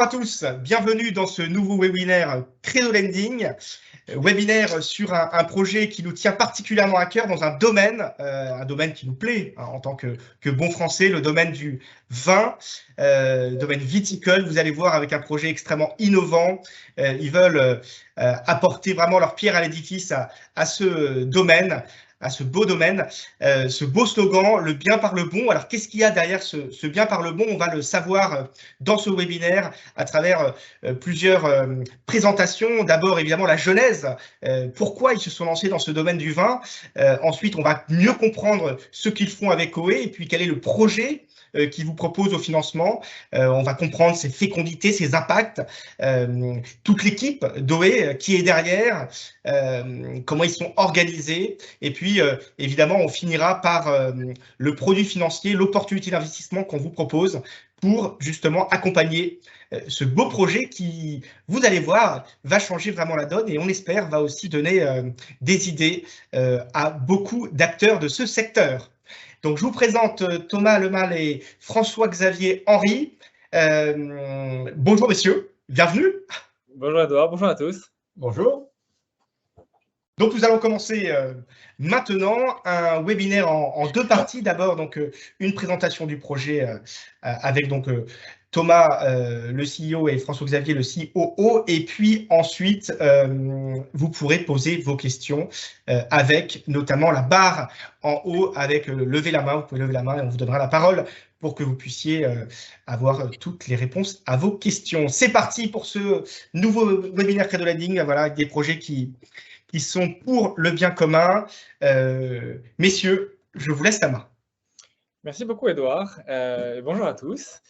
Bonjour à tous, bienvenue dans ce nouveau webinaire Credo Lending, webinaire sur un projet qui nous tient particulièrement à cœur dans un domaine qui nous plaît en tant que bon français, le domaine du vin, domaine viticole. Vous allez voir avec un projet extrêmement innovant. Ils veulent apporter vraiment leur pierre à l'édifice à ce domaine, à ce beau domaine, ce beau slogan, le bien par le bon. Alors, qu'est-ce qu'il y a derrière ce bien par le bon? On va le savoir dans ce webinaire à travers plusieurs présentations. D'abord, évidemment, la genèse, pourquoi ils se sont lancés dans ce domaine du vin. Ensuite, on va mieux comprendre ce qu'ils font avec OE et puis quel est le projet qui vous propose au financement. On va comprendre ses fécondités, ses impacts, toute l'équipe d'OE qui est derrière, comment ils sont organisés. Et puis, évidemment, on finira par le produit financier, l'opportunité d'investissement qu'on vous propose pour justement accompagner ce beau projet qui, vous allez voir, va changer vraiment la donne et on espère va aussi donner des idées à beaucoup d'acteurs de ce secteur. Donc, je vous présente Thomas Lemal et François-Xavier Henry. Bonjour messieurs, bienvenue. Bonjour Edouard, bonjour à tous. Bonjour. Donc, nous allons commencer maintenant un webinaire en deux parties. D'abord, donc une présentation du projet avec donc Thomas, le CEO, et François-Xavier, le COO. Et puis ensuite, vous pourrez poser vos questions avec notamment la barre en haut avec lever la main. Vous pouvez lever la main et on vous donnera la parole pour que vous puissiez avoir toutes les réponses à vos questions. C'est parti pour ce nouveau webinaire Credo Lending, voilà, avec des projets qui sont pour le bien commun. Messieurs, je vous laisse la main. Merci beaucoup Edouard. Bonjour à tous.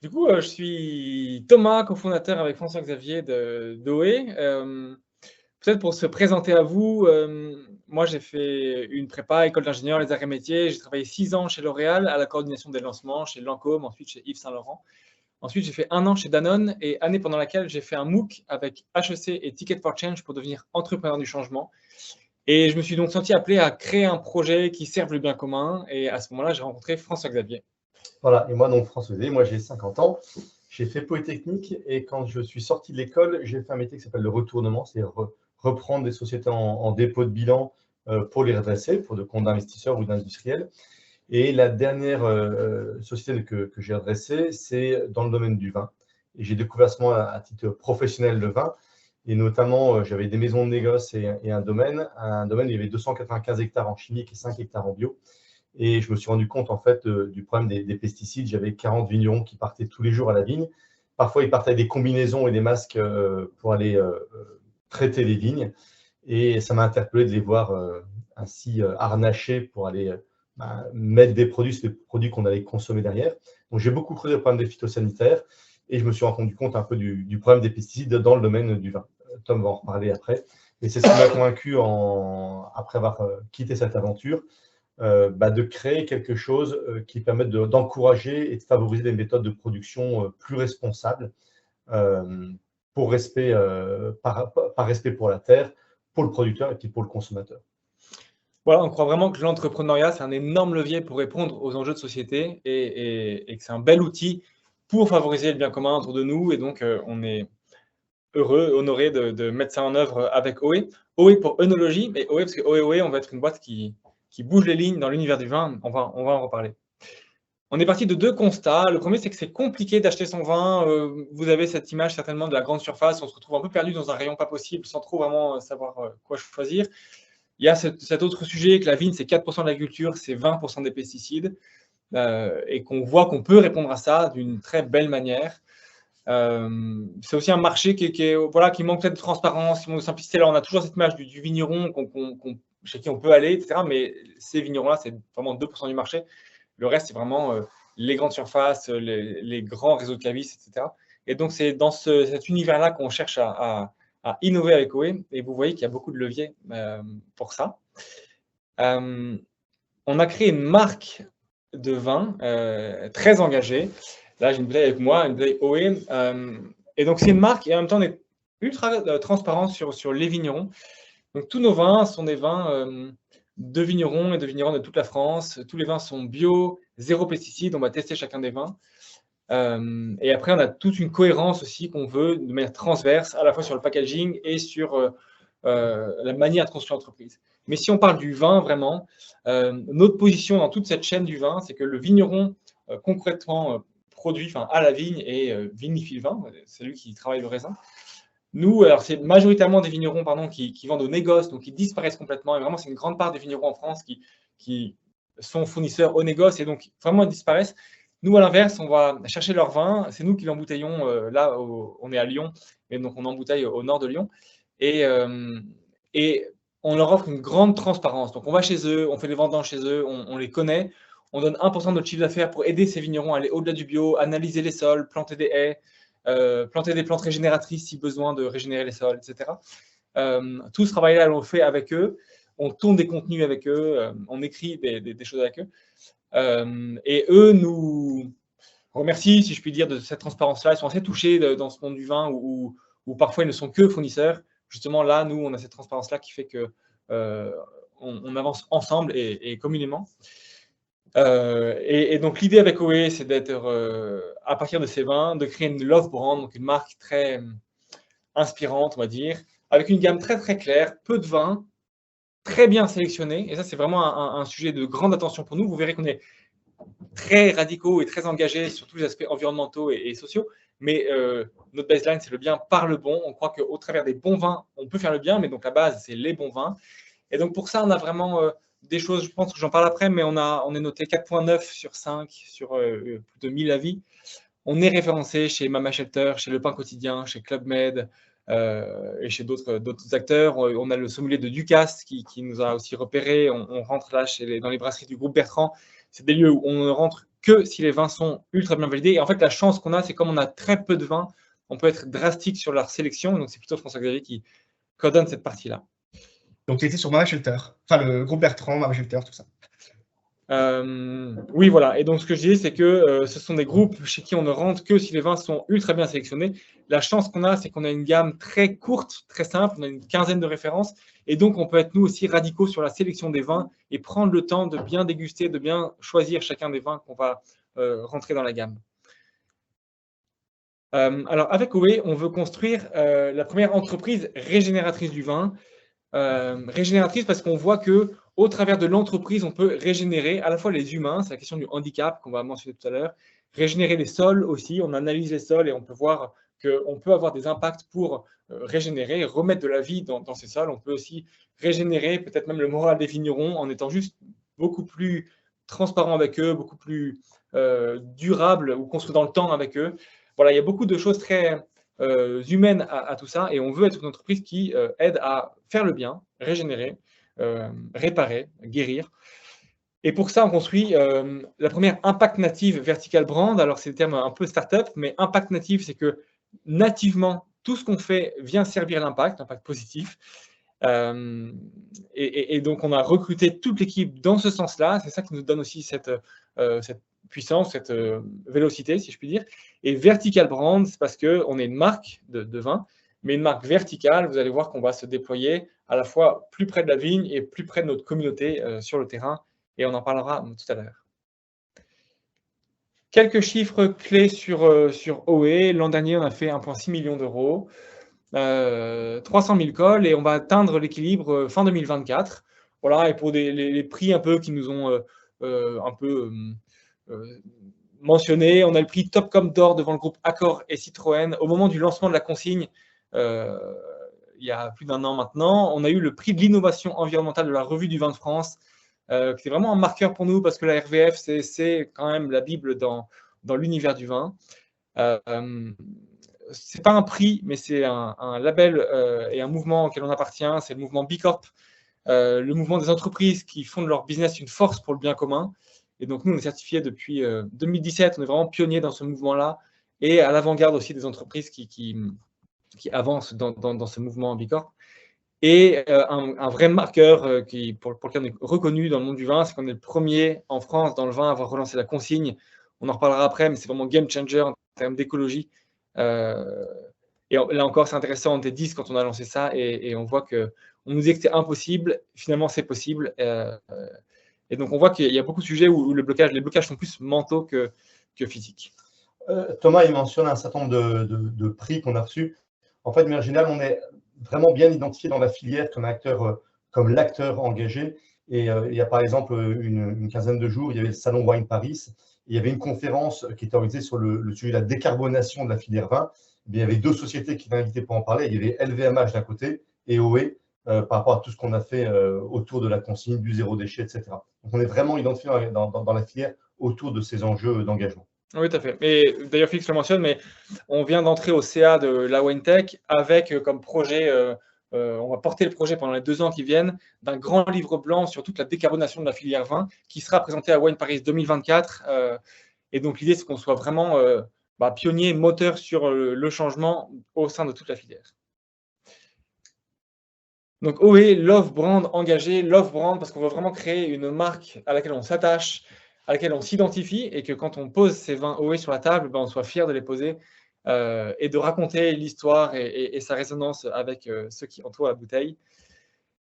Du coup, je suis Thomas, cofondateur avec François-Xavier d'OE. Peut-être pour se présenter à vous, moi j'ai fait une prépa, école d'ingénieur, les arts et métiers. J'ai travaillé 6 ans chez L'Oréal à la coordination des lancements, chez Lancôme, ensuite chez Yves Saint Laurent. Ensuite, j'ai fait 1 an chez Danone et année pendant laquelle j'ai fait un MOOC avec HEC et Ticket for Change pour devenir entrepreneur du changement. Et je me suis donc senti appelé à créer un projet qui serve le bien commun. Et à ce moment-là, j'ai rencontré François-Xavier. Voilà, et moi donc François-Xavier, moi j'ai 50 ans, j'ai fait Polytechnique et quand je suis sorti de l'école, j'ai fait un métier qui s'appelle le retournement, c'est reprendre des sociétés en dépôt de bilan pour les redresser, pour de comptes d'investisseurs ou d'industriels. Et la dernière société que j'ai redressée, c'est dans le domaine du vin. Et j'ai découvert ce moment à titre professionnel le vin. Et notamment, j'avais des maisons de négoce et un domaine. Où il y avait 295 hectares en chimique et 5 hectares en bio. Et je me suis rendu compte en fait du problème des pesticides. J'avais 40 vignerons qui partaient tous les jours à la vigne. Parfois, ils partaient avec des combinaisons et des masques pour aller traiter les vignes. Et ça m'a interpellé de les voir ainsi harnachés pour aller mettre des produits, c'est des produits qu'on allait consommer derrière. Donc, j'ai beaucoup creusé le problème des phytosanitaires et je me suis rendu compte un peu du problème des pesticides dans le domaine du vin. Tom va en reparler après. Et c'est ce qui m'a convaincu, après avoir quitté cette aventure, de créer quelque chose qui permette d'encourager et de favoriser des méthodes de production plus responsables par respect pour la terre, pour le producteur et puis pour le consommateur. Voilà, on croit vraiment que l'entrepreneuriat, c'est un énorme levier pour répondre aux enjeux de société et que c'est un bel outil pour favoriser le bien commun autour de nous. Et donc, on est heureux, honoré de mettre ça en œuvre avec OE. OE pour œnologie, mais OE parce que OE, on va être une boîte qui bouge les lignes dans l'univers du vin. On va en reparler. On est parti de 2 constats. Le premier, c'est que c'est compliqué d'acheter son vin. Vous avez cette image certainement de la grande surface. On se retrouve un peu perdu dans un rayon pas possible sans trop vraiment savoir quoi choisir. Il y a cet autre sujet que la vigne, c'est 4% de la culture, c'est 20% des pesticides. Et qu'on voit qu'on peut répondre à ça d'une très belle manière. C'est aussi un marché qui manque peut-être de transparence, qui manque de simplicité. Là, on a toujours cette image du vigneron chez qui on peut aller, etc. Mais ces vignerons-là, c'est vraiment 2% du marché. Le reste, c'est vraiment les grandes surfaces, les grands réseaux de cavistes, etc. Et donc, c'est dans cet univers-là qu'on cherche à innover avec OE. Et vous voyez qu'il y a beaucoup de leviers pour ça. On a créé une marque de vin très engagée. Là, j'ai une bouteille avec moi, une bouteille OE. Et donc, c'est une marque et en même temps, on est ultra transparent sur les vignerons. Donc, tous nos vins sont des vins de vignerons et de vignerons de toute la France. Tous les vins sont bio, 0 pesticides. On va tester chacun des vins. Et après, on a toute une cohérence aussi qu'on veut de manière transverse, à la fois sur le packaging et sur la manière de construire l'entreprise. Mais si on parle du vin, vraiment, notre position dans toute cette chaîne du vin, c'est que le vigneron concrètement produit, à la vigne et vinifie le vin, c'est lui qui travaille le raisin. Nous, alors c'est majoritairement des vignerons qui vendent au négoce, donc qui disparaissent complètement. Et vraiment, c'est une grande part des vignerons en France qui sont fournisseurs au négoce et donc vraiment ils disparaissent. Nous, à l'inverse, on va chercher leur vin. C'est nous qui l'embouteillons. Là, on est à Lyon, et donc on embouteille au nord de Lyon. Et on leur offre une grande transparence. Donc on va chez eux, on fait les vendanges chez eux, on les connaît. On donne 1% de notre chiffre d'affaires pour aider ces vignerons à aller au-delà du bio, analyser les sols, planter des haies, planter des plantes régénératrices si besoin de régénérer les sols, etc. Tout ce travail-là, on le fait avec eux. On tourne des contenus avec eux, on écrit des choses avec eux. Et eux nous remercient, si je puis dire, de cette transparence-là. Ils sont assez touchés dans ce monde du vin où parfois ils ne sont que fournisseurs. Justement, là, nous, on a cette transparence-là qui fait que on avance ensemble et communément. Et donc, l'idée avec OE, c'est d'être, à partir de ces vins, de créer une love brand, donc une marque très inspirante, on va dire, avec une gamme très, très claire, peu de vins, très bien sélectionnés. Et ça, c'est vraiment un sujet de grande attention pour nous. Vous verrez qu'on est très radicaux et très engagés sur tous les aspects environnementaux et sociaux. Mais notre baseline, c'est le bien par le bon. On croit qu'au travers des bons vins, on peut faire le bien, mais donc la base, c'est les bons vins. Et donc pour ça, on a vraiment des choses, je pense que j'en parle après, mais on est noté 4.9 sur 5 sur plus de 1000 avis. On est référencé chez Mama Shelter, chez Le Pain Quotidien, chez Club Med et chez d'autres acteurs. On a le sommelier de Ducasse qui nous a aussi repérés. On rentre là dans les brasseries du groupe Bertrand. C'est des lieux où on ne rentre que si les vins sont ultra bien validés. Et en fait, la chance qu'on a, c'est comme on a très peu de vins, on peut être drastique sur leur sélection. Donc, c'est plutôt François-Xavier qui coordonne cette partie-là. Donc, tu étais sur Mama Shelter, enfin le groupe Bertrand, Mama Shelter, tout ça. Oui, voilà. Et donc, ce que je disais, c'est que ce sont des groupes chez qui on ne rentre que si les vins sont ultra bien sélectionnés. La chance qu'on a, c'est qu'on a une gamme très courte, très simple. On a une quinzaine de références. Et donc, on peut être, nous aussi, radicaux sur la sélection des vins et prendre le temps de bien déguster, de bien choisir chacun des vins qu'on va rentrer dans la gamme. Alors, avec OE, on veut construire la première entreprise régénératrice du vin. Régénératrice parce qu'on voit que au travers de l'entreprise, on peut régénérer à la fois les humains, c'est la question du handicap qu'on va mentionner tout à l'heure, régénérer les sols aussi, on analyse les sols et on peut voir qu'on peut avoir des impacts pour régénérer, remettre de la vie dans ces sols. On peut aussi régénérer peut-être même le moral des vignerons en étant juste beaucoup plus transparent avec eux, beaucoup plus durable ou construit dans le temps avec eux. Voilà, il y a beaucoup de choses très humaines à tout ça et on veut être une entreprise qui aide à faire le bien, régénérer, réparer, guérir. Et pour ça, on construit la première Impact Native Vertical Brand. Alors, c'est le terme un peu start-up, mais Impact Native, c'est que nativement, tout ce qu'on fait vient servir l'impact positif. Et donc, on a recruté toute l'équipe dans ce sens-là. C'est ça qui nous donne aussi cette puissance, cette vélocité, si je puis dire. Et Vertical Brand, c'est parce qu'on est une marque de vin, mais une marque verticale. Vous allez voir qu'on va se déployer à la fois plus près de la vigne et plus près de notre communauté sur le terrain. Et on en parlera tout à l'heure. Quelques chiffres clés sur OE. L'an dernier, on a fait 1,6 million d'euros, 300 000 cols, et on va atteindre l'équilibre fin 2024. Voilà, et pour les prix un peu qui nous ont mentionné, on a le prix Topcom d'or devant le groupe Accor et Citroën. Au moment du lancement de la consigne, il y a plus d'1 an maintenant, on a eu le prix de l'innovation environnementale de la Revue du vin de France. C'est vraiment un marqueur pour nous parce que la RVF, c'est quand même la Bible dans l'univers du vin. C'est pas un prix, mais c'est un label et un mouvement auquel on appartient. C'est le mouvement B Corp, le mouvement des entreprises qui font de leur business une force pour le bien commun. Et donc, nous, on est certifiés depuis 2017. On est vraiment pionniers dans ce mouvement-là et à l'avant-garde aussi des entreprises qui avancent dans ce mouvement B Corp. Et un vrai marqueur pour lequel on est reconnu dans le monde du vin, c'est qu'on est le premier en France dans le vin à avoir relancé la consigne. On en reparlera après, mais c'est vraiment game changer en termes d'écologie. Et là encore, c'est intéressant, on était 10 quand on a lancé ça, et on voit qu'on nous disait que c'était impossible. Finalement, c'est possible. Et donc, on voit qu'il y a beaucoup de sujets où les blocages sont plus mentaux que physiques. Thomas, il mentionne un certain nombre de prix qu'on a reçus. En fait, de manière générale, on est vraiment bien identifié dans la filière comme acteur, comme l'acteur engagé. Et il y a par exemple une quinzaine de jours, il y avait le Salon Wine Paris. Il y avait une conférence qui était organisée sur le sujet de la décarbonation de la filière vin. Il y avait 2 sociétés qui étaient invitées pour en parler. Il y avait LVMH d'un côté et OE par rapport à tout ce qu'on a fait autour de la consigne, du zéro déchet, etc. Donc, on est vraiment identifié dans la filière autour de ces enjeux d'engagement. Oui, tout à fait. Et d'ailleurs, Félix le mentionne, mais on vient d'entrer au CA de la WineTech avec comme projet, on va porter le projet pendant les 2 ans qui viennent, d'un grand livre blanc sur toute la décarbonation de la filière vin qui sera présenté à Wine Paris 2024. Et donc, l'idée, c'est qu'on soit vraiment pionnier, moteur sur le changement au sein de toute la filière. Donc, OE, Love Brand engagé, Love Brand, parce qu'on veut vraiment créer une marque à laquelle on s'attache, à laquelle on s'identifie, et que quand on pose ces vins OE sur la table, on soit fier de les poser et de raconter l'histoire et sa résonance avec ceux qui entourent la bouteille.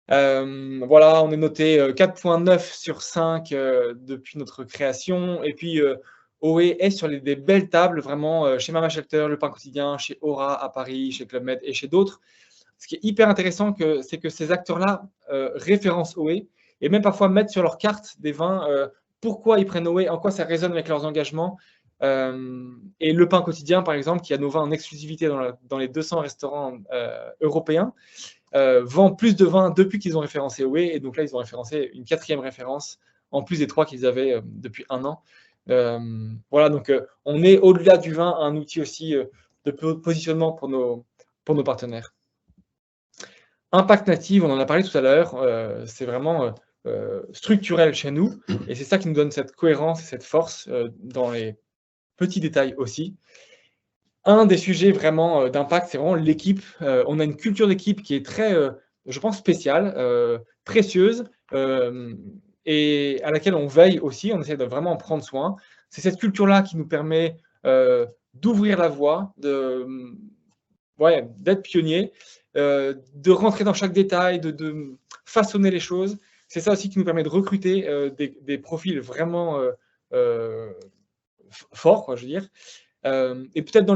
Voilà, on est noté 4,9 sur 5 depuis notre création. Et puis, OE est sur des belles tables, vraiment, chez Mama Shelter, Le Pain Quotidien, chez Aura à Paris, chez Club Med et chez d'autres. Ce qui est hyper intéressant, c'est que ces acteurs-là référencent OE et même parfois mettent sur leur carte des vins pourquoi ils prennent OE, en quoi ça résonne avec leurs engagements. Et Le Pain Quotidien, par exemple, qui a nos vins en exclusivité dans les 200 restaurants européens, vend plus de vins depuis qu'ils ont référencé OE. Et donc là, ils ont référencé une 4e référence, en plus des 3 qu'ils avaient depuis 1 an. Voilà, donc on est au-delà du vin un outil aussi de positionnement pour nos partenaires. Impact native, on en a parlé tout à l'heure, c'est vraiment structurel chez nous et c'est ça qui nous donne cette cohérence et cette force dans les petits détails aussi. Un des sujets vraiment d'impact, c'est vraiment l'équipe. On a une culture d'équipe qui est très, je pense, spéciale, précieuse et à laquelle on veille aussi, on essaie de vraiment en prendre soin. C'est cette culture-là qui nous permet d'ouvrir la voie, d'être pionnier, de rentrer dans chaque détail, de façonner les choses. C'est ça aussi qui nous permet de recruter des profils vraiment forts, quoi, je veux dire. Et peut-être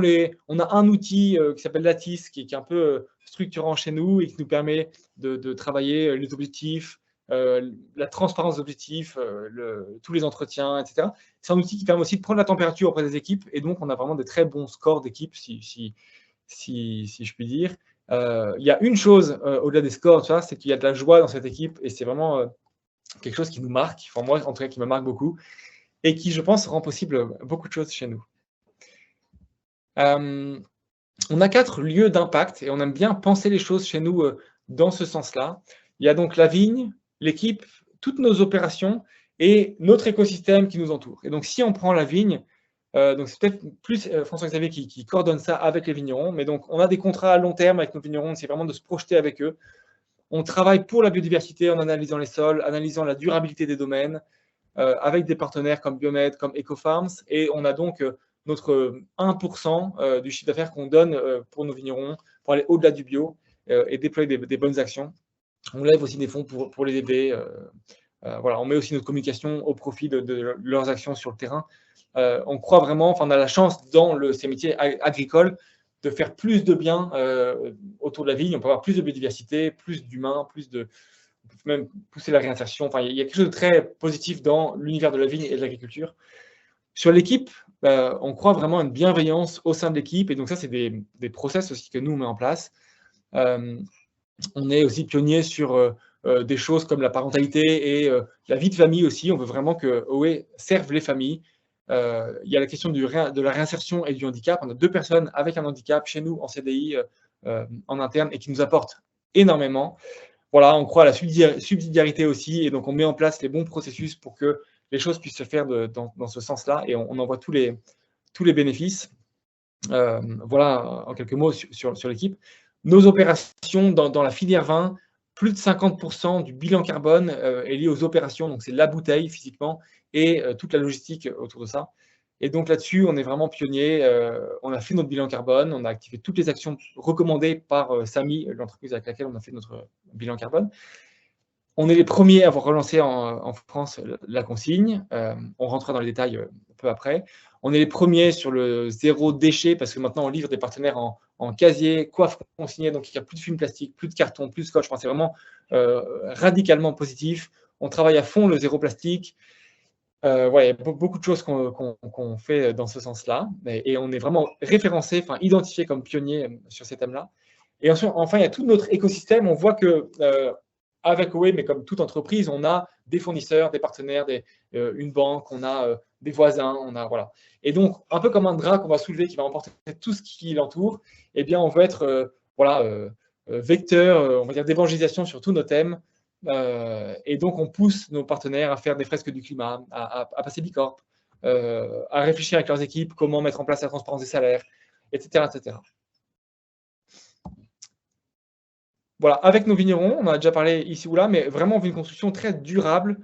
on a un outil qui s'appelle Lattice, qui est un peu structurant chez nous et qui nous permet de travailler les objectifs, la transparence des objectifs, tous les entretiens, etc. C'est un outil qui permet aussi de prendre la température auprès des équipes et donc on a vraiment des très bons scores d'équipe, si je puis dire. Il y a une chose au-delà des scores, c'est qu'il y a de la joie dans cette équipe et c'est vraiment quelque chose qui nous marque, enfin moi en tout cas qui me marque beaucoup et qui je pense rend possible beaucoup de choses chez nous. On a 4 lieux d'impact et on aime bien penser les choses chez nous dans ce sens-là. Il y a donc la vigne, l'équipe, toutes nos opérations et notre écosystème qui nous entoure. Et donc si on prend la vigne, donc c'est peut-être plus François-Xavier qui coordonne ça avec les vignerons, mais donc on a des contrats à long terme avec nos vignerons, c'est vraiment de se projeter avec eux. On travaille pour la biodiversité en analysant les sols, analysant la durabilité des domaines, avec des partenaires comme Biomed, comme EcoFarms, et on a donc notre 1% du chiffre d'affaires qu'on donne pour nos vignerons, pour aller au-delà du bio et déployer des bonnes actions. On lève aussi des fonds pour les aider. Voilà, on met aussi notre communication au profit de leurs actions sur le terrain. On croit vraiment, on a la chance dans ces métiers agricoles de faire plus de bien autour de la vigne. On peut avoir plus de biodiversité, plus d'humains, on peut même pousser la réinsertion. Enfin, il y a quelque chose de très positif dans l'univers de la vigne et de l'agriculture. Sur l'équipe, on croit vraiment à une bienveillance au sein de l'équipe. Et donc ça, c'est des process aussi que nous, on met en place. On est aussi pionnier sur des choses comme la parentalité et la vie de famille aussi. On veut vraiment que OE serve les familles. Il y a la question de la réinsertion et du handicap. On a 2 personnes avec un handicap chez nous en CDI en interne et qui nous apportent énormément. Voilà, on croit à la subsidiarité aussi et donc on met en place les bons processus pour que les choses puissent se faire dans ce sens-là et on en voit tous les bénéfices. Voilà, en quelques mots sur l'équipe. Nos opérations dans la filière vin, plus de 50% du bilan carbone est lié aux opérations, donc c'est la bouteille physiquement et toute la logistique autour de ça. Et donc là-dessus, on est vraiment pionnier. On a fait notre bilan carbone, on a activé toutes les actions recommandées par Samy, l'entreprise avec laquelle on a fait notre bilan carbone. On est les premiers à avoir relancé en France la consigne. On rentrera dans les détails un peu après. On est les premiers sur le zéro déchet parce que maintenant on livre des partenaires en casier, coiffe consignée, donc il n'y a plus de film plastique, plus de carton, plus de scotch. Enfin, c'est vraiment radicalement positif. On travaille à fond le zéro plastique. Voilà, il y a beaucoup de choses qu'on fait dans ce sens-là. Et on est vraiment référencé, enfin identifié comme pionnier sur ces thèmes-là. Et enfin, il y a tout notre écosystème. On voit que avec OE, mais comme toute entreprise, on a des fournisseurs, des partenaires, une banque, on a des voisins, voilà. Et donc, un peu comme un drap qu'on va soulever qui va emporter tout ce qui l'entoure, eh bien, on veut être vecteur, on va dire, d'évangélisation sur tous nos thèmes. Et donc, on pousse nos partenaires à faire des fresques du climat, à passer Bicorp, à réfléchir avec leurs équipes comment mettre en place la transparence des salaires, etc., etc. Voilà, avec nos vignerons, on en a déjà parlé ici ou là, mais vraiment on veut une construction très durable,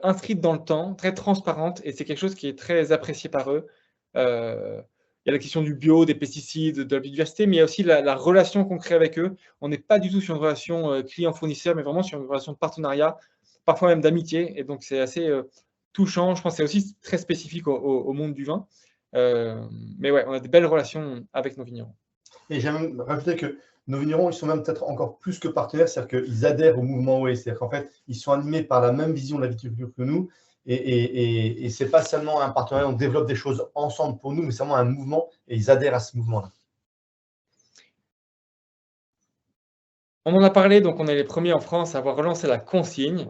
inscrite dans le temps, très transparente, et c'est quelque chose qui est très apprécié par eux. Il y a la question du bio, des pesticides, de la biodiversité, mais il y a aussi la relation qu'on crée avec eux. On n'est pas du tout sur une relation client-fournisseur, mais vraiment sur une relation de partenariat, parfois même d'amitié, et donc c'est assez touchant. Je pense que c'est aussi très spécifique au monde du vin. Mais ouais, on a de belles relations avec nos vignerons. Et j'ai même rajouté que nos vignerons, ils sont même peut-être encore plus que partenaires, c'est-à-dire qu'ils adhèrent au mouvement OE, c'est-à-dire qu'en fait, ils sont animés par la même vision de la viticulture que nous, et ce n'est pas seulement un partenariat, on développe des choses ensemble pour nous, mais c'est vraiment un mouvement, et ils adhèrent à ce mouvement-là. On en a parlé, donc on est les premiers en France à avoir relancé la consigne.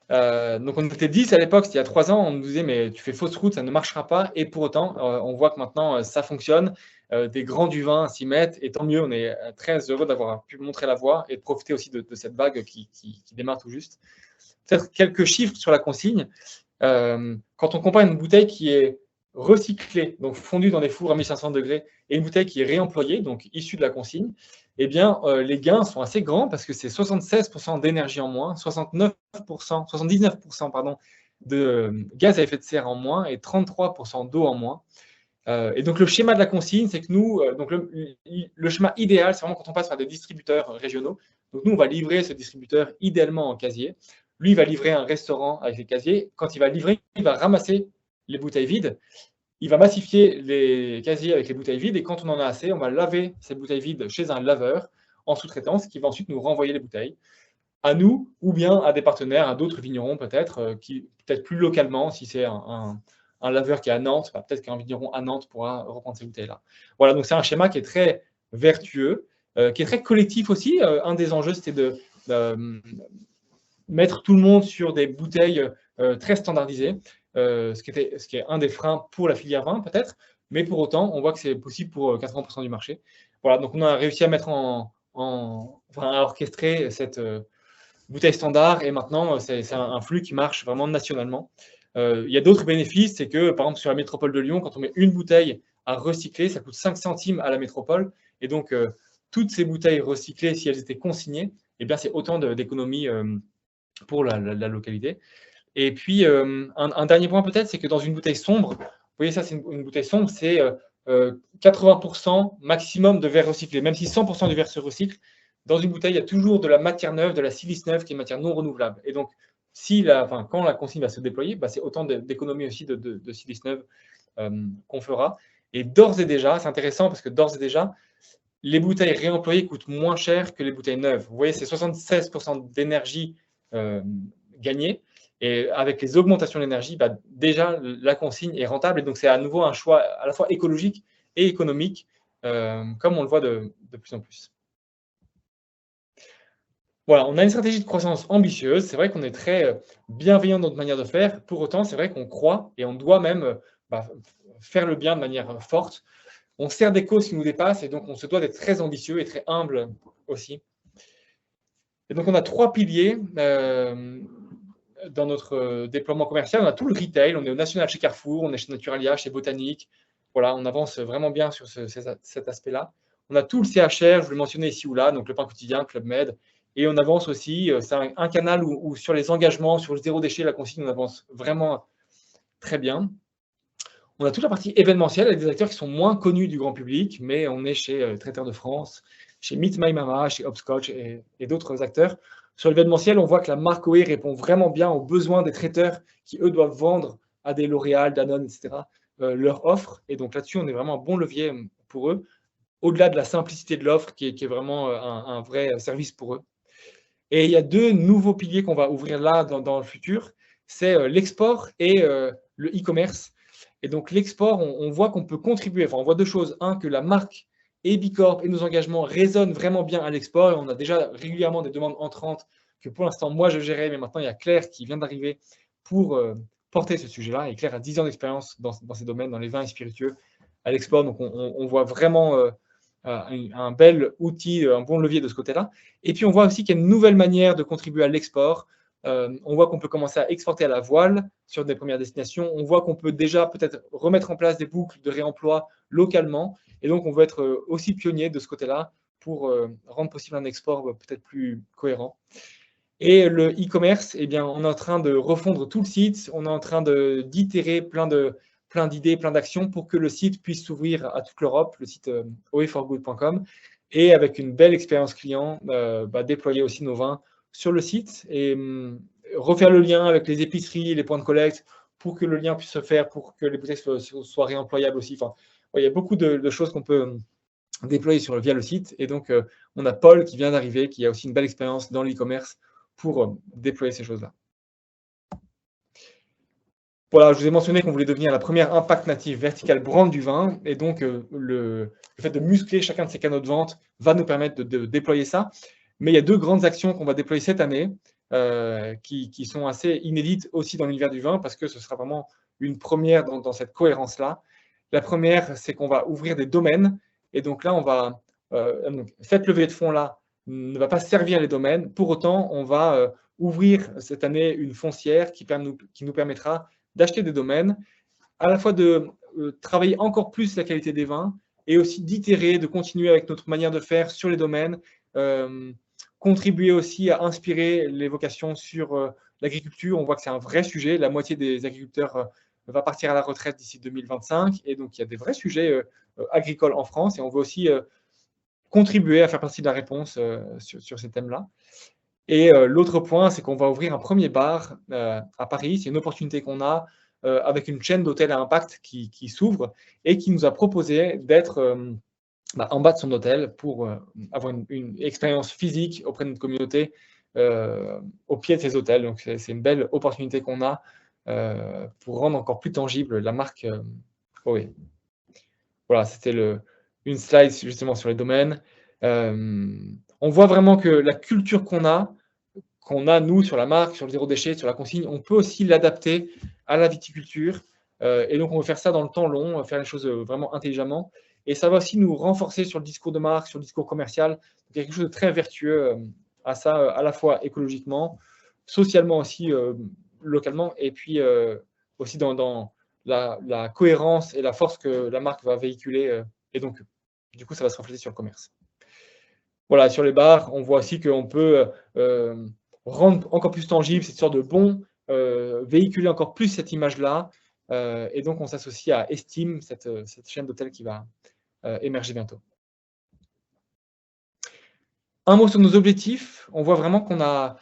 Donc on était 10 à l'époque, il y a 3 ans, on nous disait mais tu fais fausse route, ça ne marchera pas, et pour autant on voit que maintenant ça fonctionne, des grands du vin s'y mettent, et tant mieux, on est très heureux d'avoir pu montrer la voie et de profiter aussi de cette vague qui démarre tout juste. Peut-être quelques chiffres sur la consigne. Quand on compare une bouteille qui est recyclée, donc fondue dans des fours à 1500 degrés, et une bouteille qui est réemployée, donc issue de la consigne, eh bien, les gains sont assez grands parce que c'est 76% d'énergie en moins, 79% pardon, de gaz à effet de serre en moins et 33% d'eau en moins. Et donc, le schéma de la consigne, c'est que nous, donc le schéma idéal, c'est vraiment quand on passe par des distributeurs régionaux. Donc, nous, on va livrer ce distributeur idéalement en casier. Lui, il va livrer un restaurant avec les casiers. Quand il va livrer, il va ramasser les bouteilles vides. Il va massifier les casiers avec les bouteilles vides, et quand on en a assez, on va laver ces bouteilles vides chez un laveur en sous-traitance qui va ensuite nous renvoyer les bouteilles à nous ou bien à des partenaires, à d'autres vignerons peut-être, qui peut-être plus localement, si c'est un laveur qui est à Nantes, peut-être qu'un vigneron à Nantes pourra reprendre ces bouteilles-là. Voilà, donc c'est un schéma qui est très vertueux, qui est très collectif aussi. Un des enjeux, c'était de mettre tout le monde sur des bouteilles très standardisées. Ce qui est un des freins pour la filière vin, peut-être, mais pour autant, on voit que c'est possible pour 80% du marché. Voilà, donc on a réussi à mettre à orchestrer cette bouteille standard, et maintenant, c'est un flux qui marche vraiment nationalement. Il y a d'autres bénéfices, c'est que, par exemple, sur la métropole de Lyon, quand on met une bouteille à recycler, ça coûte 5 centimes à la métropole, et donc, toutes ces bouteilles recyclées, si elles étaient consignées, eh bien, c'est autant d'économies pour la localité. Et puis, un dernier point peut-être, c'est que dans une bouteille sombre, vous voyez ça, c'est une bouteille sombre, c'est 80% maximum de verre recyclé. Même si 100% du verre se recycle, dans une bouteille, il y a toujours de la matière neuve, de la silice neuve, qui est une matière non renouvelable. Et donc, quand la consigne va se déployer, c'est autant d'économies aussi de silice neuve qu'on fera. Et d'ores et déjà, c'est intéressant parce que d'ores et déjà, les bouteilles réemployées coûtent moins cher que les bouteilles neuves. Vous voyez, c'est 76% d'énergie gagnée. Et avec les augmentations d'énergie, déjà, la consigne est rentable. Et donc, c'est à nouveau un choix à la fois écologique et économique, comme on le voit de plus en plus. Voilà, on a une stratégie de croissance ambitieuse. C'est vrai qu'on est très bienveillant dans notre manière de faire. Pour autant, c'est vrai qu'on croit et on doit même faire le bien de manière forte. On sert des causes qui nous dépassent, et donc on se doit d'être très ambitieux et très humble aussi. Et donc, on a 3 piliers dans notre déploiement commercial. On a tout le retail, on est au national chez Carrefour, on est chez Naturalia, chez Botanique. Voilà, on avance vraiment bien sur cet aspect-là. On a tout le CHR, je vous l'ai mentionné ici ou là, donc le pain quotidien, Club Med. Et on avance aussi, c'est un canal où sur les engagements, sur le zéro déchet, la consigne, on avance vraiment très bien. On a toute la partie événementielle avec des acteurs qui sont moins connus du grand public, mais on est chez Traiteur de France, chez Meet My Mama, chez Hopscotch et d'autres acteurs Sur l'événementiel, on voit que la marque OE répond vraiment bien aux besoins des traiteurs qui, eux, doivent vendre à des L'Oréal, Danone, etc., leur offre. Et donc là-dessus, on est vraiment un bon levier pour eux, au-delà de la simplicité de l'offre qui est vraiment un vrai service pour eux. Et il y a 2 nouveaux piliers qu'on va ouvrir là dans le futur, c'est l'export et le e-commerce. Et donc l'export, on voit qu'on peut contribuer, enfin on voit 2 choses. Un, que la marque et Bicorp et nos engagements résonnent vraiment bien à l'export. Et on a déjà régulièrement des demandes entrantes que pour l'instant moi je gérais, mais maintenant il y a Claire qui vient d'arriver pour porter ce sujet-là. Et Claire a 10 ans d'expérience dans ces domaines, dans les vins et spiritueux à l'export. Donc on voit vraiment un bel outil, un bon levier de ce côté-là. Et puis on voit aussi qu'il y a une nouvelle manière de contribuer à l'export. On voit qu'on peut commencer à exporter à la voile sur des premières destinations. On voit qu'on peut déjà peut-être remettre en place des boucles de réemploi localement. Et donc, on veut être aussi pionnier de ce côté-là pour rendre possible un export peut-être plus cohérent. Et le e-commerce, eh bien, on est en train de refondre tout le site. On est en train d'itérer plein d'idées, plein d'actions pour que le site puisse s'ouvrir à toute l'Europe, le site oeforgood.com, et avec une belle expérience client, déployer aussi nos vins sur le site et refaire le lien avec les épiceries, les points de collecte pour que le lien puisse se faire, pour que les bouteilles soient réemployables aussi. Enfin, il y a beaucoup de choses qu'on peut déployer via le site. Et donc, on a Paul qui vient d'arriver, qui a aussi une belle expérience dans l'e-commerce pour déployer ces choses-là. Voilà, je vous ai mentionné qu'on voulait devenir la première Impact Native Vertical Brand du vin. Et donc, le fait de muscler chacun de ces canaux de vente va nous permettre de déployer ça. Mais il y a 2 grandes actions qu'on va déployer cette année qui sont assez inédites aussi dans l'univers du vin parce que ce sera vraiment une première dans cette cohérence-là. La première, c'est qu'on va ouvrir des domaines. Et donc là, on va cette levée de fonds-là ne va pas servir les domaines. Pour autant, on va ouvrir cette année une foncière qui nous permettra d'acheter des domaines, à la fois de travailler encore plus la qualité des vins et aussi d'itérer, de continuer avec notre manière de faire sur les domaines, contribuer aussi à inspirer les vocations sur l'agriculture. On voit que c'est un vrai sujet. La moitié des agriculteurs va partir à la retraite d'ici 2025. Et donc, il y a des vrais sujets agricoles en France. Et on veut aussi contribuer à faire partie de la réponse sur ces thèmes-là. Et l'autre point, c'est qu'on va ouvrir un premier bar à Paris. C'est une opportunité qu'on a avec une chaîne d'hôtels à impact qui s'ouvre et qui nous a proposé d'être en bas de son hôtel pour avoir une expérience physique auprès de notre communauté au pied de ces hôtels. Donc, c'est une belle opportunité qu'on a pour rendre encore plus tangible la marque OE. Voilà, c'était une slide justement sur les domaines. On voit vraiment que la culture qu'on a nous sur la marque, sur le zéro déchet, sur la consigne, on peut aussi l'adapter à la viticulture. Et donc, on veut faire ça dans le temps long, faire les choses vraiment intelligemment. Et ça va aussi nous renforcer sur le discours de marque, sur le discours commercial. Il y a quelque chose de très vertueux à ça, à la fois écologiquement, socialement aussi, localement, et puis aussi dans la cohérence et la force que la marque va véhiculer. Et donc, du coup, ça va se refléter sur le commerce. Voilà, sur les bars, on voit aussi qu'on peut rendre encore plus tangible cette sorte de bon, véhiculer encore plus cette image-là. Et donc, on s'associe à Estime, cette chaîne d'hôtels qui va émerger bientôt. Un mot sur nos objectifs. On voit vraiment qu'on a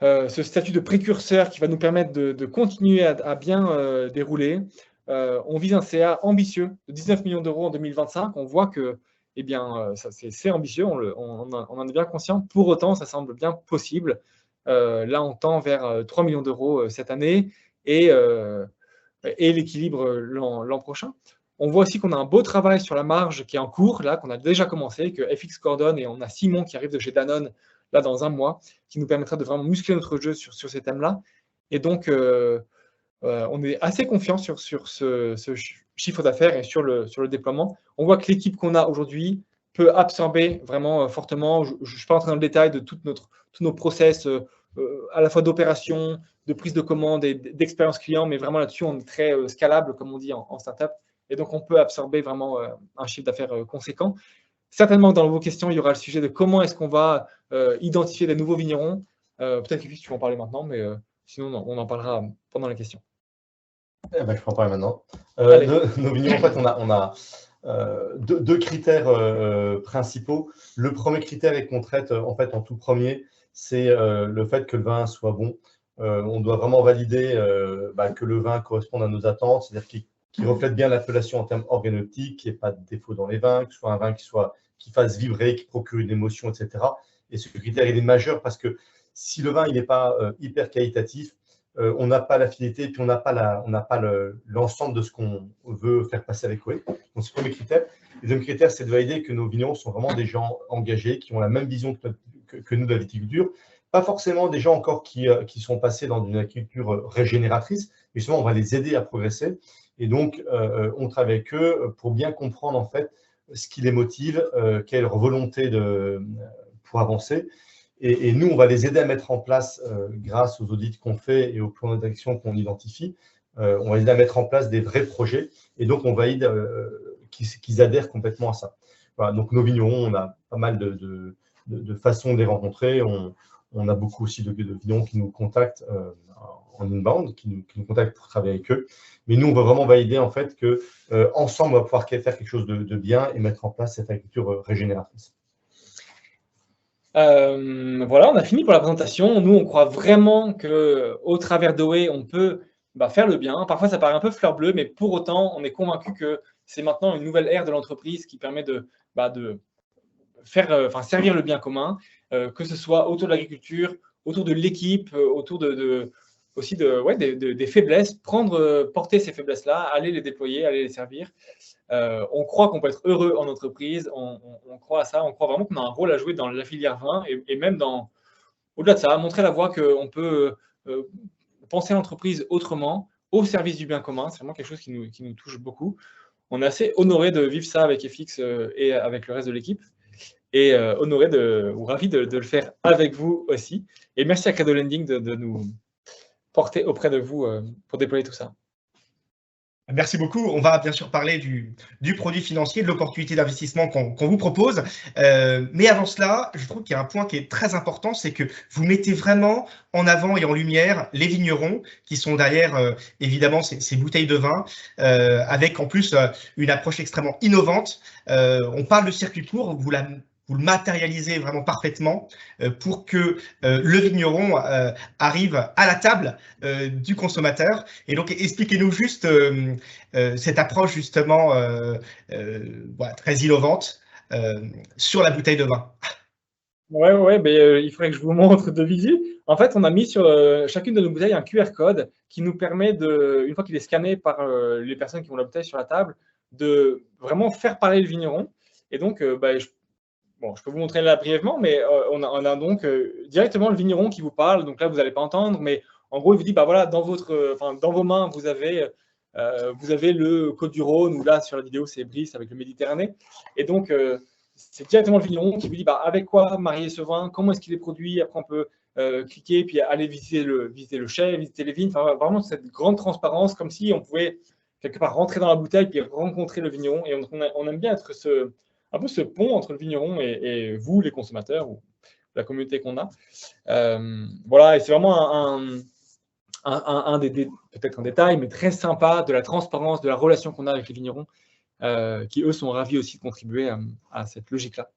ce statut de précurseur qui va nous permettre de continuer à bien dérouler. On vise un CA ambitieux de 19 millions d'euros en 2025. On voit que c'est ambitieux, on en est bien conscient. Pour autant, ça semble bien possible. Là, on tend vers 3 millions d'euros cette année et l'équilibre l'an prochain. On voit aussi qu'on a un beau travail sur la marge qui est en cours, là, qu'on a déjà commencé, que FX coordonne, et on a Simon qui arrive de chez Danone, là, dans un mois, qui nous permettra de vraiment muscler notre jeu sur ces thèmes-là. Et donc, on est assez confiant sur ce chiffre d'affaires et sur le déploiement. On voit que l'équipe qu'on a aujourd'hui peut absorber vraiment fortement. Je ne suis pas entré dans le détail de tous nos process, à la fois d'opération, de prise de commande et d'expérience client, mais vraiment là-dessus, on est très scalable, comme on dit en startup. Et donc, on peut absorber vraiment un chiffre d'affaires conséquent. Certainement, dans vos questions, il y aura le sujet de comment est-ce qu'on va identifier des nouveaux vignerons. Peut-être que tu vas en parler maintenant, mais sinon, on en parlera pendant la question. Je peux en parler maintenant. Nos vignerons, en fait, on a deux critères principaux. Le premier critère est qu'on traite en fait en tout premier c'est le fait que le vin soit bon. On doit vraiment valider que le vin corresponde à nos attentes, c'est-à-dire qu'il reflète bien l'appellation en termes organoleptiques, qu'il n'y ait pas de défaut dans les vins, que ce soit un vin qui fasse vibrer, qui procure une émotion, etc. Et ce critère, il est majeur parce que si le vin il n'est pas hyper qualitatif, on n'a pas l'affinité, puis on n'a pas l'ensemble de ce qu'on veut faire passer avec Whey. Donc, c'est le premier critère. Le deuxième critère, c'est de valider que nos vignerons sont vraiment des gens engagés, qui ont la même vision que nous de la viticulture. Pas forcément des gens encore qui sont passés dans une agriculture régénératrice, mais justement, on va les aider à progresser. Et donc, on travaille avec eux pour bien comprendre en fait ce qui les motive, quelle volonté pour avancer. Et nous, on va les aider à mettre en place, grâce aux audits qu'on fait et aux plans d'action qu'on identifie, on va les aider à mettre en place des vrais projets. Et donc, on valide qu'ils adhèrent complètement à ça. Voilà, donc, nos vignerons, on a pas mal de façons de les rencontrer. On a beaucoup aussi de vignerons qui nous contactent en inbound, qui nous contactent pour travailler avec eux. Mais nous, on va vraiment valider en fait qu'ensemble, on va pouvoir faire quelque chose de bien et mettre en place cette agriculture régénératrice. Voilà, on a fini pour la présentation. Nous, on croit vraiment qu'au travers de Whey, on peut faire le bien. Parfois, ça paraît un peu fleur bleue, mais pour autant, on est convaincu que c'est maintenant une nouvelle ère de l'entreprise qui permet de faire, servir le bien commun, que ce soit autour de l'agriculture, autour de l'équipe, autour aussi des faiblesses, porter ces faiblesses-là, aller les déployer, aller les servir. On croit qu'on peut être heureux en entreprise, on croit à ça, on croit vraiment qu'on a un rôle à jouer dans la filière vin et même au-delà de ça, montrer la voie qu'on peut penser l'entreprise autrement, au service du bien commun. C'est vraiment quelque chose qui nous touche beaucoup. On est assez honoré de vivre ça avec FX et avec le reste de l'équipe. Et honoré ou ravi de le faire avec vous aussi. Et merci à Credo Lending de nous porter auprès de vous pour déployer tout ça. Merci beaucoup. On va bien sûr parler du produit financier, de l'opportunité d'investissement qu'on vous propose. Mais avant cela, je trouve qu'il y a un point qui est très important, c'est que vous mettez vraiment en avant et en lumière les vignerons qui sont derrière, évidemment, ces bouteilles de vin, avec en plus une approche extrêmement innovante. On parle de circuit court, vous le matérialisez vraiment parfaitement pour que le vigneron arrive à la table du consommateur. Et donc, expliquez-nous juste cette approche justement très innovante sur la bouteille de vin. Ouais, il faudrait que je vous montre de visu. En fait, on a mis sur chacune de nos bouteilles un QR code qui nous permet, une fois qu'il est scanné par les personnes qui ont la bouteille sur la table, de vraiment faire parler le vigneron. Et donc, je peux vous montrer là brièvement, mais on a donc directement le vigneron qui vous parle. Donc là, vous n'allez pas entendre, mais en gros, il vous dit, voilà, dans vos mains, vous avez le Côte du Rhône, ou là, sur la vidéo, c'est Brice avec le Méditerranée. Et donc, c'est directement le vigneron qui vous dit, avec quoi marier ce vin, comment est-ce qu'il est produit. Après, on peut cliquer, puis aller visiter le chai, visiter les vignes. Enfin, vraiment, cette grande transparence, comme si on pouvait quelque part rentrer dans la bouteille, puis rencontrer le vigneron. Et on aime bien être un peu ce pont entre le vigneron et vous, les consommateurs, ou la communauté qu'on a. Voilà, et c'est vraiment peut-être un détail, mais très sympa de la transparence, de la relation qu'on a avec les vignerons, qui, eux, sont ravis aussi de contribuer à cette logique-là.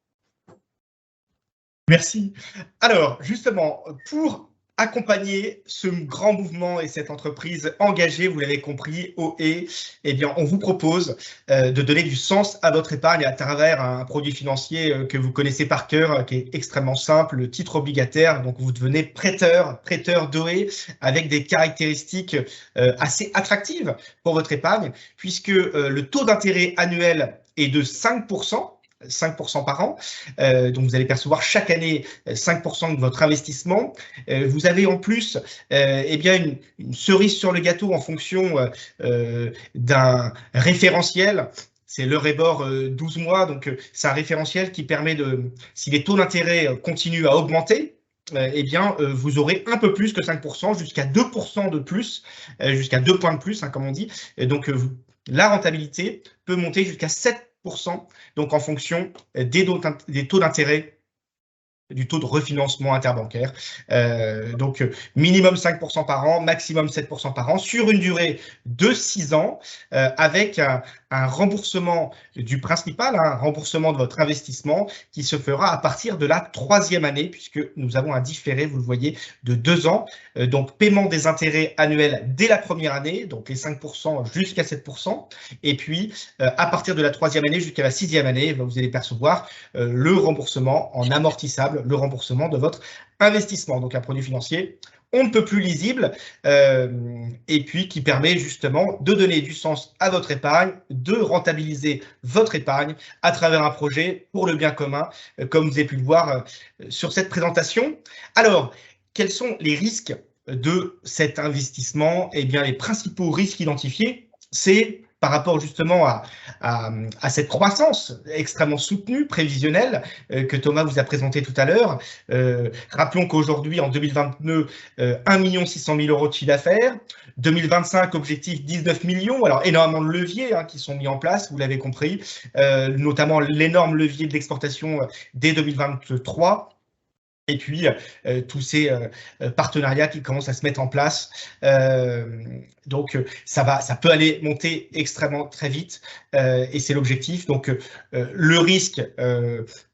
Merci. Alors, justement, pour accompagner ce grand mouvement et cette entreprise engagée, vous l'avez compris, OE, eh bien, on vous propose de donner du sens à votre épargne à travers un produit financier que vous connaissez par cœur, qui est extrêmement simple, le titre obligataire. Donc, vous devenez prêteur d'OE avec des caractéristiques assez attractives pour votre épargne, puisque le taux d'intérêt annuel est de 5%. 5% par an, donc vous allez percevoir chaque année 5% de votre investissement. Vous avez en plus une cerise sur le gâteau en fonction d'un référentiel. C'est l'Euribor 12 mois, donc c'est un référentiel qui permet si les taux d'intérêt continuent à augmenter, vous aurez un peu plus que 5%, jusqu'à 2% de plus, jusqu'à 2 points de plus, comme on dit. Et donc, la rentabilité peut monter jusqu'à 7%, donc en fonction des taux d'intérêt du taux de refinancement interbancaire. Donc, minimum 5% par an, maximum 7% par an, sur une durée de 6 ans, avec un remboursement du principal, un remboursement de votre investissement qui se fera à partir de la 3e année, puisque nous avons un différé, vous le voyez, de 2 ans. Donc, paiement des intérêts annuels dès la première année, donc les 5% jusqu'à 7%. Et puis, à partir de la 3e année jusqu'à la 6e année, vous allez percevoir le remboursement en amortissable, le remboursement de votre investissement. Donc, un produit financier on ne peut plus lisible, et puis qui permet justement de donner du sens à votre épargne, de rentabiliser votre épargne à travers un projet pour le bien commun, comme vous avez pu le voir sur cette présentation. Alors, quels sont les risques de cet investissement? Eh bien, les principaux risques identifiés, c'est par rapport justement à cette croissance extrêmement soutenue, prévisionnelle, que Thomas vous a présenté tout à l'heure. Rappelons qu'aujourd'hui, en 2022, 1 600 000 € de chiffre d'affaires. 2025, objectif 19 millions. Alors, énormément de leviers qui sont mis en place, vous l'avez compris, notamment l'énorme levier de l'exportation dès 2023. Et puis, tous ces partenariats qui commencent à se mettre en place. Donc, ça peut aller monter extrêmement très vite, et c'est l'objectif. Donc, le risque,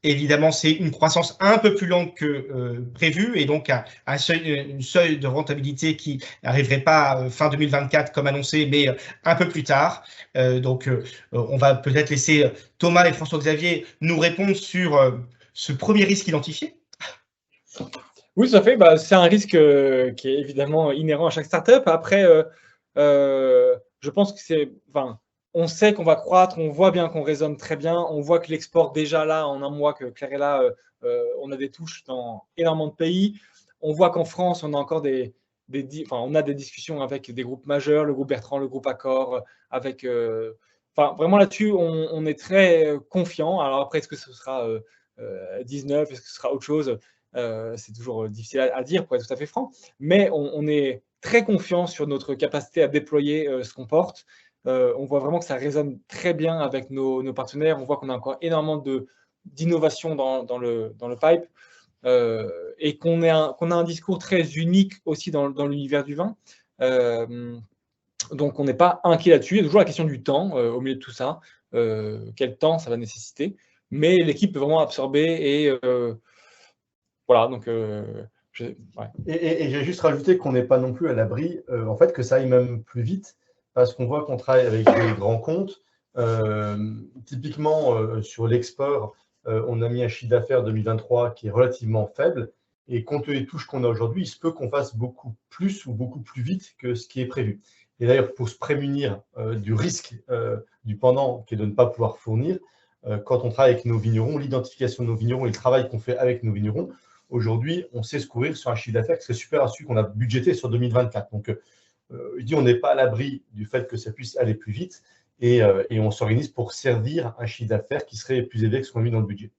évidemment, c'est une croissance un peu plus lente que prévu, et donc une seuil de rentabilité qui n'arriverait pas fin 2024 comme annoncé, mais un peu plus tard. Donc, on va peut-être laisser Thomas et François-Xavier nous répondre sur ce premier risque identifié. Oui, tout à fait. C'est un risque qui est évidemment inhérent à chaque startup. Après, je pense que on sait qu'on va croître, on voit bien qu'on raisonne très bien, on voit que l'export déjà là, en un mois que Claire est là, on a des touches dans énormément de pays. On voit qu'en France, on a encore on a des discussions avec des groupes majeurs, le groupe Bertrand, le groupe Accor, avec. Vraiment là-dessus, on est très confiant. Alors après, est-ce que ce sera 19, est-ce que ce sera autre chose? C'est toujours difficile à dire, pour être tout à fait franc, mais on est très confiant sur notre capacité à déployer ce qu'on porte. On voit vraiment que ça résonne très bien avec nos partenaires. On voit qu'on a encore énormément d'innovation dans le pipe, et qu'on a un discours très unique aussi dans l'univers du vin. Donc, on n'est pas inquiet là-dessus. Il y a toujours la question du temps au milieu de tout ça. Quel temps ça va nécessiter? Mais l'équipe peut vraiment absorber et voilà, donc ouais. Et j'ai juste rajouté qu'on n'est pas non plus à l'abri, en fait, que ça aille même plus vite, parce qu'on voit qu'on travaille avec des grands comptes. Typiquement, sur l'export, on a mis un chiffre d'affaires 2023 qui est relativement faible, et compte tenu des touches qu'on a aujourd'hui, il se peut qu'on fasse beaucoup plus ou beaucoup plus vite que ce qui est prévu. Et d'ailleurs, pour se prémunir du risque du pendant, qui est de ne pas pouvoir fournir, quand on travaille avec nos vignerons, l'identification de nos vignerons et le travail qu'on fait avec nos vignerons, aujourd'hui, on sait se couvrir sur un chiffre d'affaires qui serait super à celui qu'on a budgété sur 2024. Donc, je dis, on n'est pas à l'abri du fait que ça puisse aller plus vite, et on s'organise pour servir un chiffre d'affaires qui serait plus élevé que ce qu'on a mis dans le budget.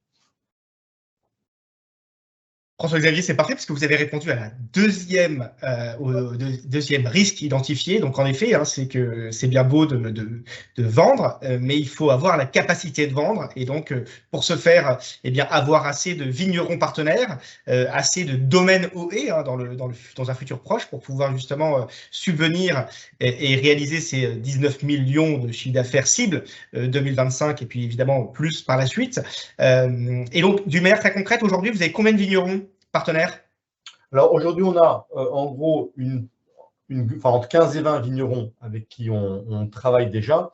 François-Xavier, c'est parfait parce que vous avez répondu à la au deuxième risque identifié. Donc, en effet, c'est que c'est bien beau de vendre, mais il faut avoir la capacité de vendre. Et donc, pour ce faire, avoir assez de vignerons partenaires, assez de domaines OE dans un futur proche pour pouvoir justement subvenir et réaliser ces 19 millions de chiffre d'affaires cible 2025 et puis évidemment plus par la suite. Et donc, d'une manière très concrète, aujourd'hui, vous avez combien de vignerons partenaires? Alors aujourd'hui, on a en gros entre 15 et 20 vignerons avec qui on travaille déjà.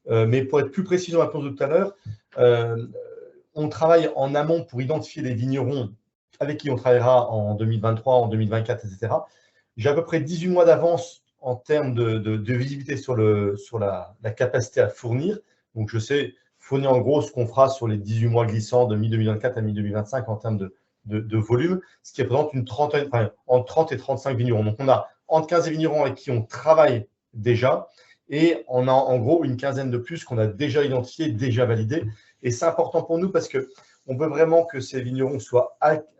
Mais pour être plus précis dans la réponse de tout à l'heure, on travaille en amont pour identifier les vignerons avec qui on travaillera en 2023, en 2024, etc. J'ai à peu près 18 mois d'avance en termes de visibilité sur la capacité à fournir. Donc je sais fournir en gros ce qu'on fera sur les 18 mois glissants de mi-2024 à mi-2025 en termes de volume, ce qui représente entre 30 et 35 vignerons. Donc, on a entre 15 et vignerons avec qui on travaille déjà, et on a en gros une quinzaine de plus qu'on a déjà identifié, déjà validé. Et c'est important pour nous parce qu'on veut vraiment que ces vignerons soient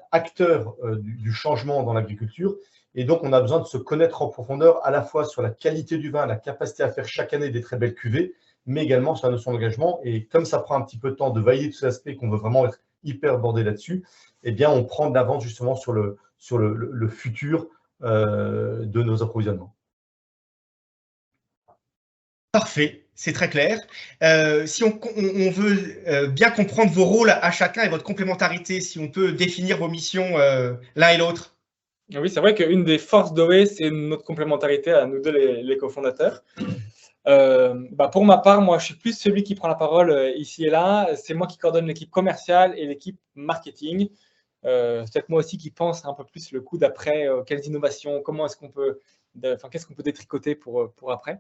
acteurs du changement dans l'agriculture. Et donc, on a besoin de se connaître en profondeur, à la fois sur la qualité du vin, la capacité à faire chaque année des très belles cuvées, mais également sur la notion d'engagement. Et comme ça prend un petit peu de temps de valider tous ces aspects, qu'on veut vraiment être hyper bordé là-dessus, eh bien, on prend de l'avance justement sur le futur de nos approvisionnements. Parfait, c'est très clair. Si on veut bien comprendre vos rôles à chacun et votre complémentarité, si on peut définir vos missions l'un et l'autre. Oui, c'est vrai qu'une des forces d'OE, c'est notre complémentarité à nous deux, les cofondateurs. Pour ma part, moi, je suis plus celui qui prend la parole ici et là. C'est moi qui coordonne l'équipe commerciale et l'équipe marketing. C'est peut-être moi aussi qui pense un peu plus le coup d'après, quelles innovations, comment est-ce qu'on peut, qu'est-ce qu'on peut détricoter pour après.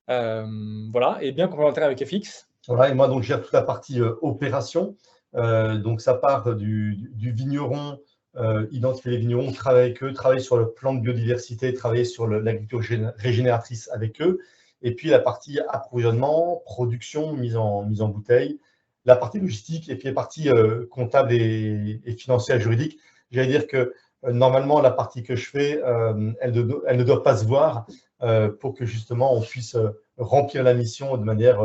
Voilà, et bien complémentaire avec FX. Voilà, et moi, donc, je gère toute la partie opération. Donc, ça part du vigneron, identifier les vignerons, travailler avec eux, travailler sur le plan de biodiversité, travailler sur l'agriculture régénératrice avec eux. Et puis, la partie approvisionnement, production, mise en bouteille, la partie logistique et puis la partie comptable et financière juridique. J'allais dire que normalement, la partie que je fais, elle ne doit pas se voir pour que justement on puisse remplir la mission de manière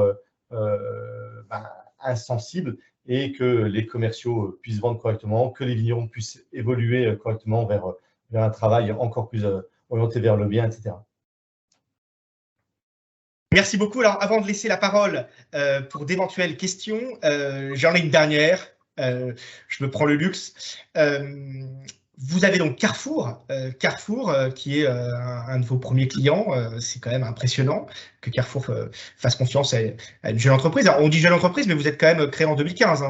insensible et que les commerciaux puissent vendre correctement, que les vignerons puissent évoluer correctement vers un travail encore plus orienté vers le bien, etc. Merci beaucoup. Alors, avant de laisser la parole pour d'éventuelles questions, j'en ai une dernière. Je me prends le luxe. Vous avez donc Carrefour, qui est un de vos premiers clients. C'est quand même impressionnant que Carrefour fasse confiance à une jeune entreprise. Alors, on dit jeune entreprise, mais vous êtes quand même créé en 2015,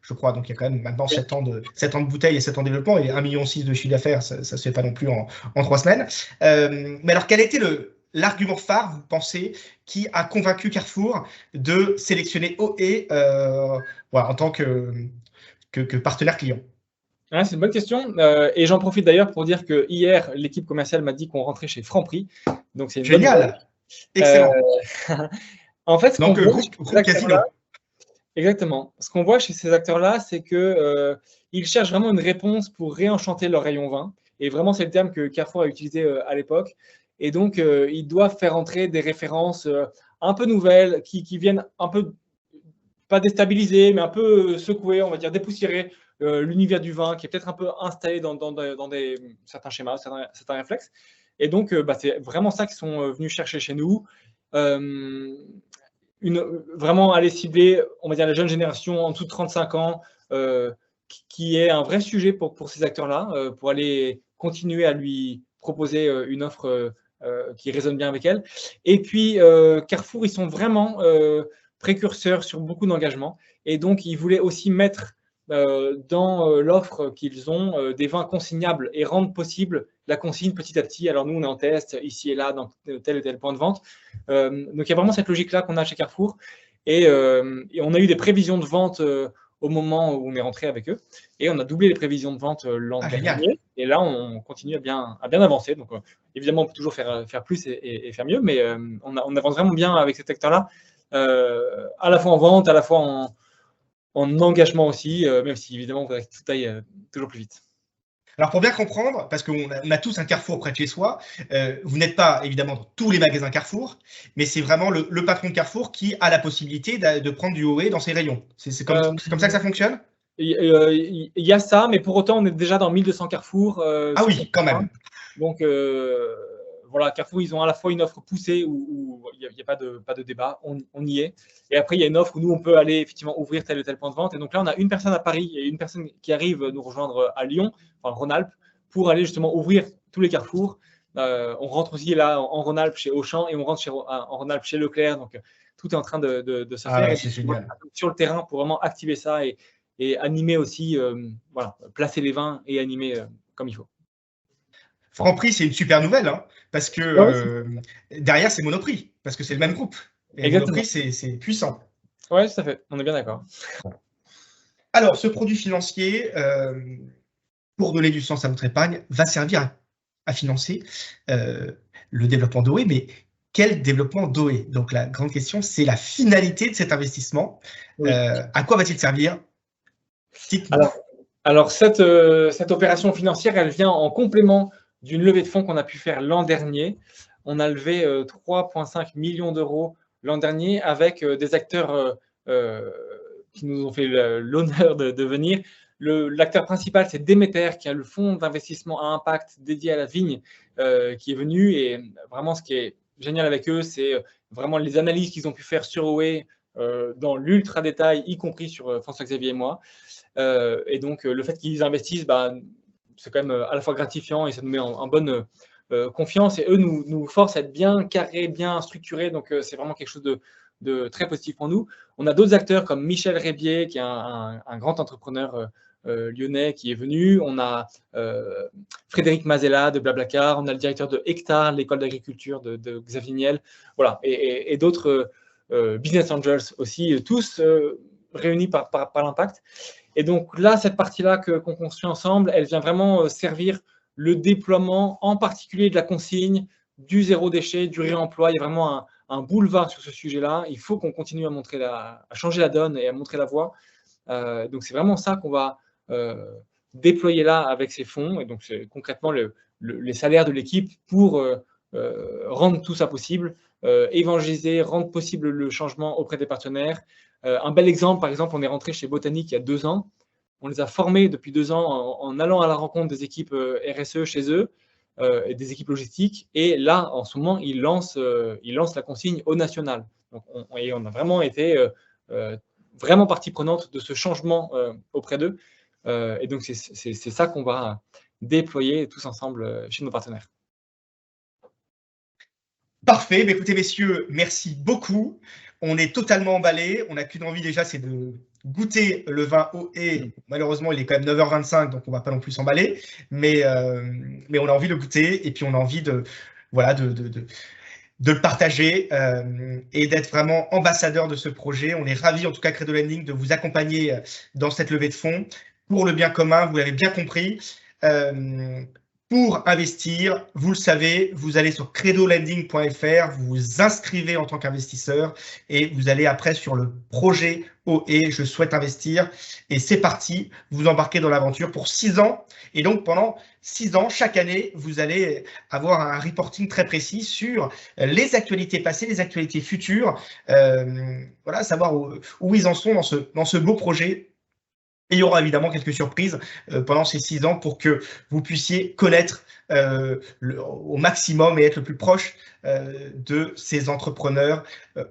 je crois. Donc, il y a quand même maintenant 7 ans de bouteille et 7 ans de développement et 1,6 million de chiffre d'affaires. Ça ne se fait pas non plus en 3 semaines. Mais alors, quel était l'argument phare, vous pensez, qui a convaincu Carrefour de sélectionner OE en tant que partenaire client? C'est une bonne question. Et j'en profite d'ailleurs pour dire que hier, l'équipe commerciale m'a dit qu'on rentrait chez Franprix. Donc, c'est génial. Excellent. En fait, donc, groupe Casino. Exactement. Ce qu'on voit chez ces acteurs-là, c'est qu'ils cherchent vraiment une réponse pour réenchanter leur rayon vin. Et vraiment, c'est le terme que Carrefour a utilisé à l'époque. Et donc, ils doivent faire entrer des références un peu nouvelles qui viennent un peu, pas déstabiliser, mais un peu secouer, on va dire dépoussiérer l'univers du vin qui est peut-être un peu installé dans certains schémas, certains réflexes. Et donc, c'est vraiment ça qu'ils sont venus chercher chez nous. Vraiment aller cibler, on va dire, la jeune génération en dessous de 35 ans, qui est un vrai sujet pour ces acteurs-là, pour aller continuer à lui proposer une offre qui résonne bien avec elle. Et puis, Carrefour, ils sont vraiment précurseurs sur beaucoup d'engagements. Et donc, ils voulaient aussi mettre dans l'offre qu'ils ont des vins consignables et rendre possible la consigne petit à petit. Alors, nous, on est en test ici et là dans tel et tel point de vente. Donc, il y a vraiment cette logique-là qu'on a chez Carrefour. Et on a eu des prévisions de vente au moment où on est rentré avec eux. Et on a doublé les prévisions de vente l'an dernier. Et là, on continue à bien avancer. Donc, évidemment, on peut toujours faire plus et faire mieux, mais on avance vraiment bien avec cet acteur-là, à la fois en vente, à la fois en engagement aussi, même si, évidemment, on voudrait que tout aille toujours plus vite. Alors, pour bien comprendre, parce qu'on a tous un Carrefour près de chez soi, vous n'êtes pas évidemment dans tous les magasins Carrefour, mais c'est vraiment le patron de Carrefour qui a la possibilité de prendre du OE dans ses rayons. C'est comme ça que ça fonctionne? Il y a ça, mais pour autant, on est déjà dans 1200 Carrefour. Ah oui, quand même. Donc, voilà, Carrefour, ils ont à la fois une offre poussée où il n'y a pas de débat, on y est. Et après, il y a une offre où nous, on peut aller effectivement ouvrir tel ou tel point de vente. Et donc là, on a une personne à Paris et une personne qui arrive nous rejoindre à Lyon, enfin Rhône-Alpes, pour aller justement ouvrir tous les Carrefours. On rentre aussi là en Rhône-Alpes chez Auchan et on rentre en Rhône-Alpes chez Leclerc. Donc, tout est en train de se faire. Ouais, c'est génial. Sur le terrain pour vraiment activer ça et animer aussi, placer les vins et animer comme il faut. Franprix, c'est une super nouvelle, parce que derrière, c'est Monoprix, parce que c'est le même groupe. Et Monoprix, c'est puissant. Oui, tout à fait. On est bien d'accord. Alors, ce produit financier, pour donner du sens à votre épargne, va servir à financer le développement d'OE. Mais quel développement d'OE? Donc, la grande question, c'est la finalité de cet investissement. Oui. À quoi va-t-il servir? Alors cette opération financière, elle vient en complément d'une levée de fonds qu'on a pu faire l'an dernier. On a levé 3,5 millions d'euros l'an dernier avec des acteurs qui nous ont fait l'honneur de venir. L'acteur principal, c'est Demeter, qui a le fonds d'investissement à impact dédié à la vigne, qui est venu. Et vraiment, ce qui est génial avec eux, c'est vraiment les analyses qu'ils ont pu faire sur OE dans l'ultra détail, y compris sur François-Xavier et moi. Et donc, le fait qu'ils investissent, c'est quand même à la fois gratifiant et ça nous met en bonne confiance. Et eux nous forcent à être bien carrés, bien structurés. Donc, c'est vraiment quelque chose de très positif pour nous. On a d'autres acteurs comme Michel Rébier, qui est un grand entrepreneur lyonnais qui est venu. On a Frédéric Mazella de Blablacar. On a le directeur de Hectare, l'école d'agriculture de Xavier Niel. Voilà. Et d'autres business angels aussi, tous réunis par l'impact. Et donc là, cette partie-là qu'on construit ensemble, elle vient vraiment servir le déploiement, en particulier de la consigne, du zéro déchet, du réemploi. Il y a vraiment un boulevard sur ce sujet-là. Il faut qu'on continue à changer la donne et à montrer la voie. Donc, c'est vraiment ça qu'on va déployer là avec ces fonds. Et donc, c'est concrètement les salaires de l'équipe pour rendre tout ça possible, évangéliser, rendre possible le changement auprès des partenaires. Un bel exemple, par exemple, on est rentré chez Botanique il y a 2 ans. On les a formés depuis 2 ans en allant à la rencontre des équipes RSE chez eux et des équipes logistiques. Et là, en ce moment, ils lancent la consigne au national. Donc, on a vraiment été vraiment partie prenante de ce changement auprès d'eux. Et donc, c'est ça qu'on va déployer tous ensemble chez nos partenaires. Parfait. Mais écoutez, messieurs, merci beaucoup. On est totalement emballés. On n'a qu'une envie déjà, c'est de goûter le vin OE. Malheureusement, il est quand même 9h25, donc on ne va pas non plus s'emballer. Mais on a envie de le goûter et puis on a envie de le partager et d'être vraiment ambassadeur de ce projet. On est ravis, en tout cas, Credo Lending, de vous accompagner dans cette levée de fonds pour le bien commun. Vous l'avez bien compris. Pour investir, vous le savez, vous allez sur credolending.fr, vous vous inscrivez en tant qu'investisseur et vous allez après sur le projet OE, je souhaite investir. Et c'est parti, vous embarquez dans l'aventure pour 6 ans. Et donc, pendant 6 ans, chaque année, vous allez avoir un reporting très précis sur les actualités passées, les actualités futures. Voilà, savoir où ils en sont dans ce beau projet. Et il y aura évidemment quelques surprises pendant ces 6 ans pour que vous puissiez connaître au maximum et être le plus proche de ces entrepreneurs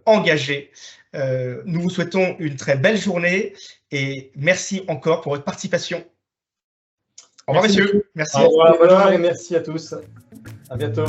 engagés. Nous vous souhaitons une très belle journée et merci encore pour votre participation. Au revoir, messieurs. Merci. Au revoir et merci à tous. À bientôt.